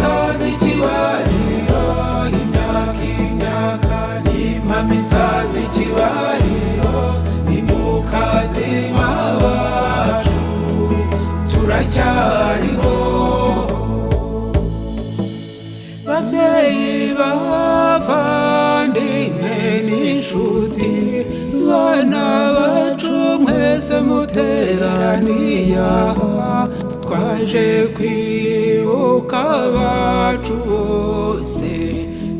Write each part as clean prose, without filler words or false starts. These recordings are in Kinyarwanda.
isazi ikibariro, imyaka imyaka n'impamo isazi ikibariro, ni mu kazima bacu turacyariho. Babyeyi bavandimwe n'inshuti, bana bacu mwese muteraniye aha, twaje kwibuka abacu bose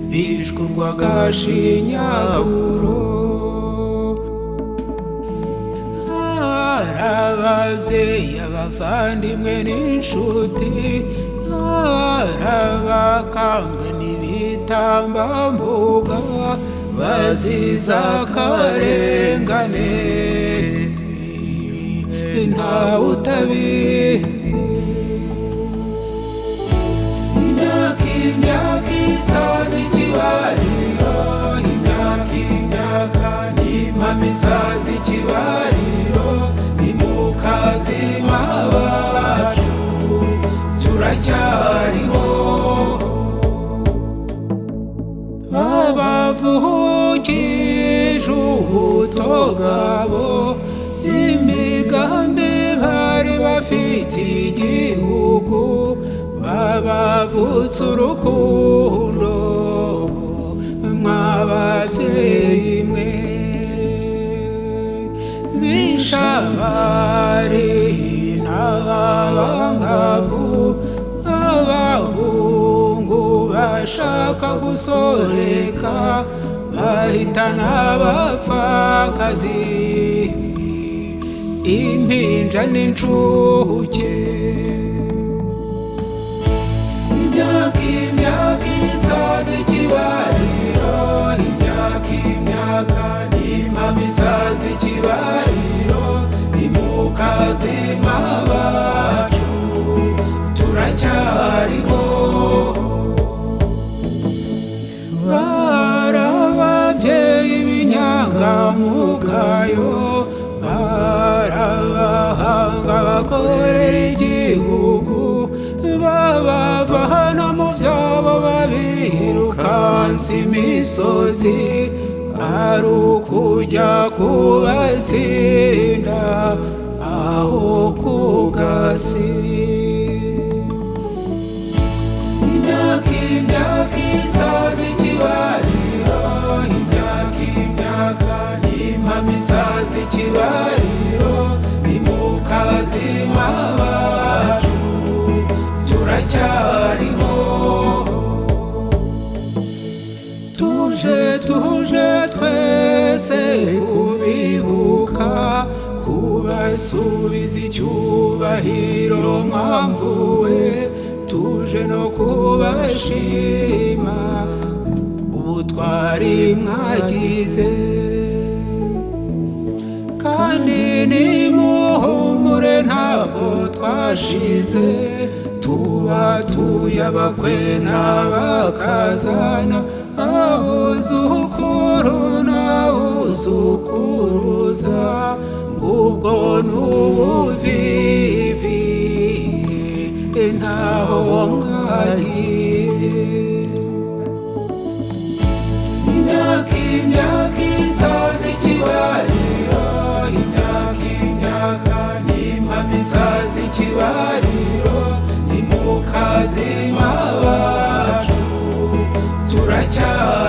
bishwe urw'agashinyaguro. Hari ababyeyi, abavandimwe n'inshuti, hari abakambwe n'ibitambambuga bazize akarengane, ntawe utabizi. Imyaka imyaka isazi ikibariro, imyaka imyaka n'impamo isazi ikibariro, ni mu kazima bacu turacyariho. Babavukije ubuto bwabo, imigambi bari bafitiye igihugu, babavutse urukundo mw'ababyeyi mwe. Bishe abari n'abangavu, abahungu bashaka gusoreka, bahitana abapfakazi, impinja n'incuke. Imyaka imyaka isazi ikibariro, imyaka imyaka n'impamo isazi ikibariro, ni mu kazima bacu turacyariho. Bari ababyeyi b'inyangamugayo, bari abahanga bakorera igihugu, babavana mu byabo babirukansa imisozi, ari ukujya kubatsinda aho ku gasi. Imyaka imyaka isazi ikibariro, imyaka imyaka n'impamo isazi ikibariro, ni mu kazima bacu turacyariho. Tuje twese kubibuka, kubasubiza icyubahiro mwambuwe, tuje no kubashima ubutwari mwagize. Kandi nimuhumure ntabwo twashize, tubatuye abakwe n'abakazana, abuzukuru n'abuzukuruza, ngubwo n'ubuvivi ntaho mwagiye. Imyaka imyaka isazi ikibariro, imyaka imyaka n'impamo isazi ikibariro, ni mu kazima bacu turacyariho.